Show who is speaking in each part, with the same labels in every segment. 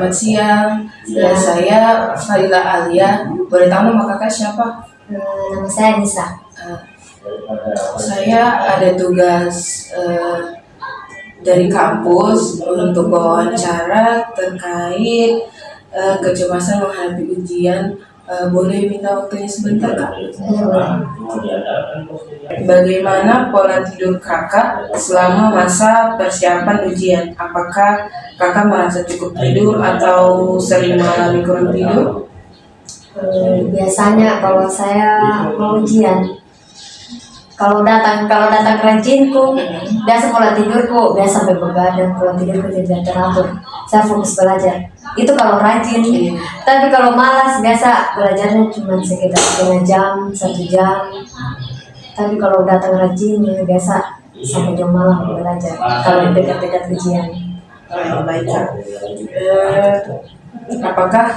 Speaker 1: Selamat siang. Saya Farila Alia. Boleh tahu nama kakak siapa?
Speaker 2: Nama saya Nisa.
Speaker 1: Saya ada tugas dari kampus untuk wawancara terkait kecemasan menghadapi ujian. Boleh minta waktunya sebentar, Kak? Bagaimana pola tidur kakak selama masa persiapan ujian? Apakah kakak merasa cukup tidur atau sering mengalami kurang tidur?
Speaker 2: Biasanya kalau saya mau ujian, kalau datang rajinku, biasa pola tidurku biasa sampai begadang, pola tidurku tidak teratur. Saya fokus belajar. Itu kalau rajin. Tapi kalau malas biasa belajarnya cuma sekitar setengah jam, 1 jam. Tapi kalau datang rajin ya biasa sampai jam malam belajar. Kalau dekat-dekat ujian.
Speaker 1: Baik, Kak. Apakah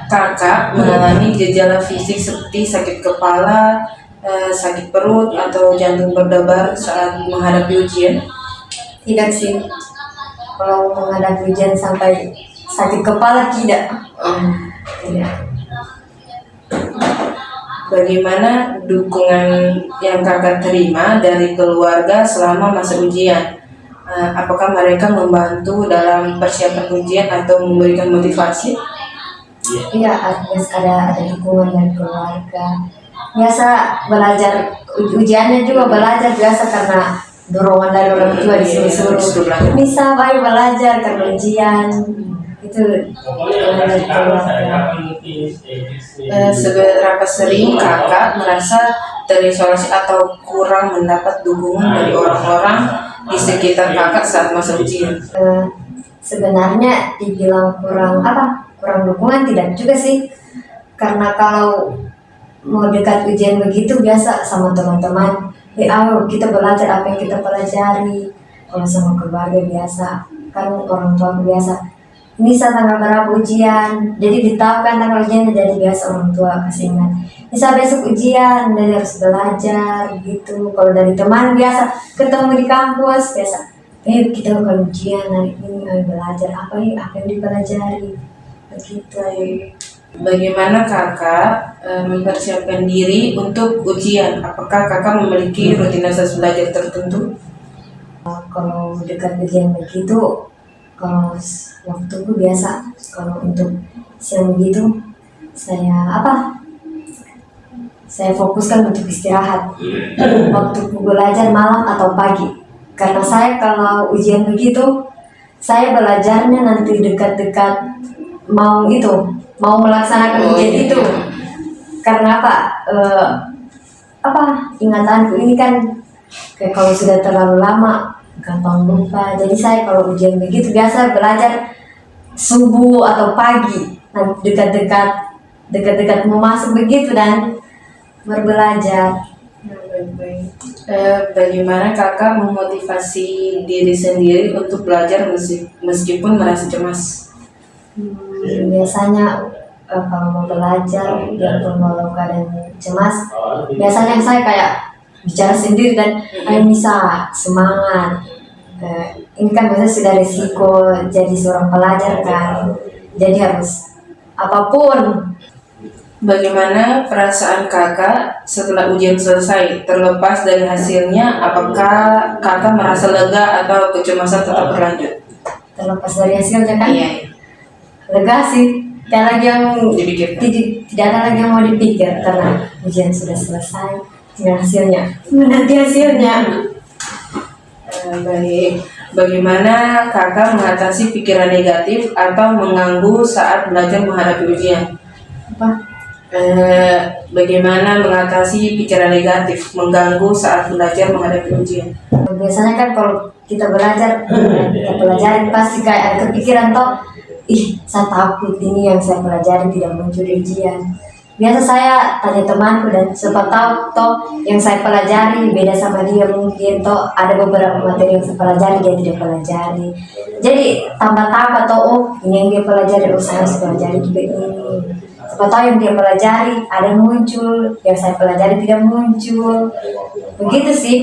Speaker 1: kakak mengalami gejala fisik seperti sakit kepala, sakit perut, atau jantung berdebar saat menghadapi ujian?
Speaker 2: Tidak sih. Kalau menghadapi ujian sampai sakit kepala tidak. Tidak.
Speaker 1: Bagaimana dukungan yang kakak terima dari keluarga selama masa ujian? Apakah mereka membantu dalam persiapan ujian atau memberikan motivasi?
Speaker 2: Iya, ada dukungan dari keluarga. Biasa belajar ujiannya juga belajar biasa karena dorongan dari orang tua disuruh bisa baik belajar karena ujian itu dari keluarga.
Speaker 1: Seberapa sering kakak merasa terisolasi atau kurang mendapat dukungan dari orang-orang di sekitar kakak saat masa ujian?
Speaker 2: Sebenarnya dibilang kurang dukungan tidak juga sih, karena kalau mau dekat ujian begitu biasa sama teman-teman, ayo kita belajar apa yang kita pelajari. Kalau sama keluarga biasa kan orang tua biasa, ini tanggal berapa ujian, jadi ditetapkan tanggal ujian, jadi biasa orang tua kasih ingat, bisa besok ujian, jadi harus belajar gitu. Kalau dari teman biasa ketemu di kampus biasa, kita akan ujian hari ini, ayo belajar apa yang dipelajari begitu.
Speaker 1: Bagaimana kakak mempersiapkan diri untuk ujian? Apakah kakak memiliki rutinitas belajar tertentu?
Speaker 2: Kalau dekat ujian begitu, kalau waktuku biasa, kalau untuk siang begitu saya fokuskan untuk istirahat. Waktuku belajar malam atau pagi, karena saya kalau ujian begitu saya belajarnya nanti dekat-dekat mau melaksanakan ujian itu. Karena ingatanku ini kan kayak kalau sudah terlalu lama gampang lupa. Jadi saya kalau ujian begitu biasa belajar subuh atau pagi, nanti dekat-dekat mau masuk begitu dan berbelajar.
Speaker 1: Bagaimana kakak memotivasi diri sendiri untuk belajar meskipun merasa cemas?
Speaker 2: Biasanya kalau mau belajar biarpun walau keadaan cemas, biasanya saya kayak bicara sendiri dan ayo bisa semangat. Ini kan biasanya sudah risiko jadi seorang pelajar kan, jadi harus apapun.
Speaker 1: Bagaimana perasaan kakak setelah ujian selesai? Terlepas dari hasilnya, apakah kakak merasa lega atau kecemasan tetap berlanjut?
Speaker 2: Terlepas dari hasilnya kan?
Speaker 1: Iya.
Speaker 2: Lega sih, tidak lagi yang
Speaker 1: Dipikirkan.
Speaker 2: tidak ada lagi yang mau dipikir karena ujian sudah selesai. Tinggal hasilnya, menanti hasilnya.
Speaker 1: Baik. Bagaimana kakak mengatasi pikiran negatif atau mengganggu saat belajar menghadapi ujian? Bagaimana mengatasi pikiran negatif mengganggu saat belajar menghadapi ujian?
Speaker 2: Biasanya kan kalau kita belajar, kita pelajarin pasti kayak ada kepikiran saya takut ini yang saya pelajari tidak muncul di ujian. Biasa saya tanya temanku dan siapa tahu yang saya pelajari beda sama dia, mungkin ada beberapa materi yang saya pelajari dia tidak pelajari. Jadi tambah-tambah ini yang dia pelajari, saya harus pelajari juga ini. Siapa tahu yang dia pelajari ada yang muncul, yang saya pelajari tidak muncul. Begitu sih.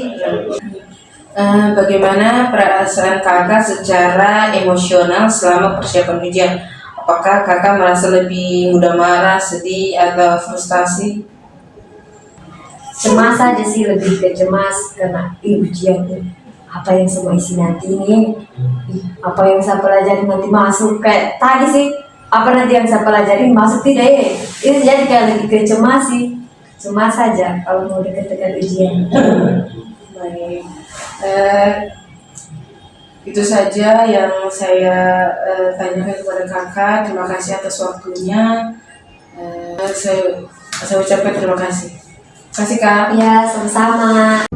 Speaker 1: Bagaimana perasaan kakak secara emosional selama persiapan ujian? Apakah kakak merasa lebih mudah marah, sedih, atau frustasi?
Speaker 2: Cemas aja sih, lebih ke cemas karena ujian ini apa yang semua isi nanti ini, apa yang saya pelajari nanti masuk kayak tadi sih, apa nanti yang saya pelajari masuk tidak ya, itu jadi kayak lebih ke cemas sih, cemas saja kalau mau dekat-dekat ujian.
Speaker 1: Baik, eh, itu saja yang saya tanyakan kepada kakak. Terima kasih atas waktunya. Saya ucapkan terima kasih. Terima kasih kak.
Speaker 2: Ya, sama-sama.